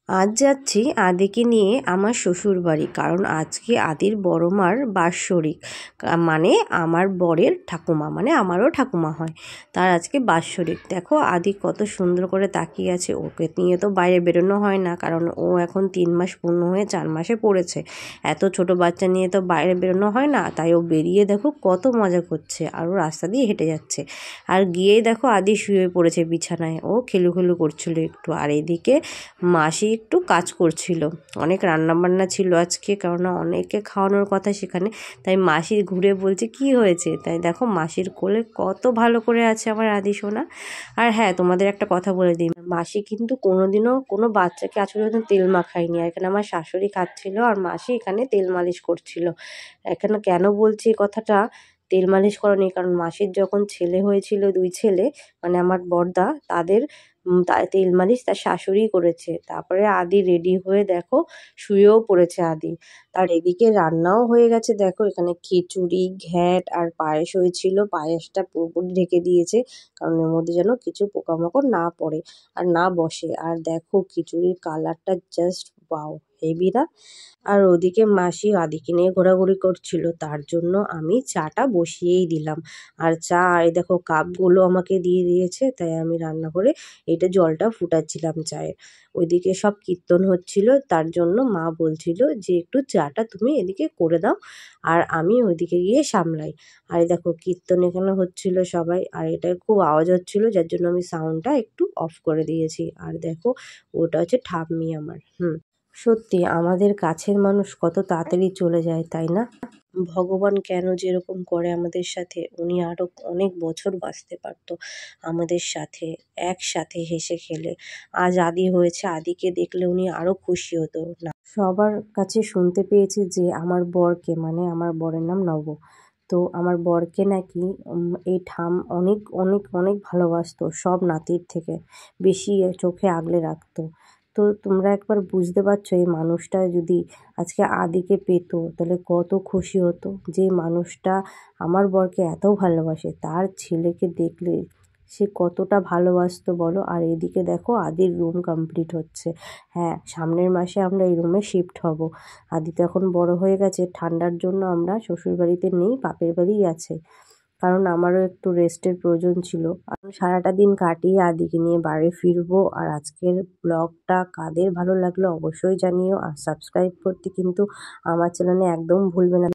আজ যাচ্ছি আদিকে নিয়ে আমার শ্বশুর বাড়ি, কারণ আজকে আদির বড় মার বাৎসরিক, মানে আমার বরের ঠাকুমা, মানে আমারও ঠাকুমা হয়, তার আজকে বাৎসরিক। দেখো আদি কত সুন্দর করে তাকিয়ে আছে। ওকে নিয়ে তো বাইরে বেরোনো হয় না, কারণ ও এখন 3 মাস পূর্ণ হয়ে 4 মাসে পড়েছে। এত ছোট বাচ্চা নিয়ে তো বাইরে বেরোনো হয় না, তাই ও বেরিয়ে দেখো কত মজা করছে, আর ও রাস্তা দিয়ে হেঁটে যাচ্ছে। আর গিয়েই দেখো আদি শুয়ে পড়েছে বিছানায়, ও খেলু করছিল একটু। আর এদিকে মাসি একটু কাজ করছিল, অনেক রান্নাবান্না ছিল আজকে, কেননা অনেকে খাওয়ানোর কথা সেখানে। তাই মাসি ঘুরে বলছে কি হয়েছে, তাই দেখো মাসির কোলে কত ভালো করে আছে আমার আদি সোনা। আর হ্যাঁ, তোমাদের একটা কথা বলে দিই, মাসি কিন্তু কোনোদিনও কোনো বাচ্চাকে আজ পর্যন্ত তেল মাখায়নি। আর এখানে আমার শাশুড়ি খাচ্ছিল আর মাসি এখানে তেল মালিশ করছিল। এখানে কেন বলছি এই কথাটা, তেল মালিশ করেনি কারণ মাসির যখন ছেলে হয়েছিল, 2 ছেলে, মানে আমার বড়দা, তাদের তেল মালিশ তার শাশুড়ি করেছে। তারপরে আদি রেডি হয়ে দেখো শুয়েও পড়েছে আদি। তার এদিকে রান্নাও হয়ে গেছে, দেখো এখানে খিচুড়ি, ঘ্যাট আর পায়েস হয়েছিল। পায়েসটা পুরোপুরি ঢেকে দিয়েছে, কারণ এর মধ্যে যেন কিছু পোকামাকড় না পড়ে আর না বসে। আর দেখো খিচুড়ির কালারটা জাস্ট ওয়াও, হেভি না? আর ওদিকে মাসি আদিকে নিয়ে ঘোরাঘুরি করছিল, তার জন্য আমি চাটা বসিয়েই দিলাম। আর চা এই দেখো কাপগুলো আমাকে দিয়ে দিয়েছে, তাই আমি রান্না করে এটা জলটা ফুটাচ্ছিলাম চায়ের। ওইদিকে সব কীর্তন হচ্ছিল, তার জন্য মা বলছিল যে একটু চাটা তুমি এদিকে করে দাও আর আমি ওইদিকে গিয়ে সামলাই। আর এই দেখো কীর্তন এখানে হচ্ছিল সবাই, আর এটা খুব আওয়াজ হচ্ছিল, যার জন্য আমি সাউন্ডটা একটু অফ করে দিয়েছি। আর দেখো ওটা হচ্ছে ঠাম্মি আমার। সত্যি আমাদের কাছের মানুষ কত তাড়াতাড়ি চলে যায়, তাই না? ভগবান কেন যেরকম করে আমাদের সাথে, উনি আরো অনেক বছর বাঁচতে পারতো আমাদের সাথে, একসাথে হেসে খেলে। আজ আদি হয়েছে, আদিকে দেখলে উনি আরো খুশি হতো না। সবার কাছে শুনতে পেয়েছি যে আমার বরকে, মানে আমার বরের নাম নব, তো আমার বরকে নাকি এই ঠাম অনেক অনেক অনেক ভালোবাসতো, সব নাতির থেকে বেশি চোখে আগলে রাখতো। তো তোমরা একবার বুঝতে পারছো, এই মানুষটা যদি আজকে আদিকে পেতো তাহলে কত খুশি হতো। যে মানুষটা আমার বরকে এত ভালোবাসে, তার ছেলেকে দেখলে সে কতটা ভালোবাসতো বলো। আর এদিকে দেখো আদির রুম কমপ্লিট হচ্ছে। হ্যাঁ, সামনের মাসে আমরা এই রুমে শিফট হব। আদি তো এখন বড় হয়ে গেছে, ঠান্ডার জন্য আমরা শ্বশুরবাড়িতে নেই, বাপের বাড়িই আছে, কারণ আমারও একটু রেস্টের প্রয়োজন ছিল। আমি সারাটা দিন কাটিয়ে আদিকে নিয়ে বাড়ি ফিরবো। আর আজকের ব্লগটা কাদের ভালো লাগলো অবশ্যই জানিও, আর সাবস্ক্রাইব করতে কিন্তু আমার চ্যানেলে একদম ভুলবে না।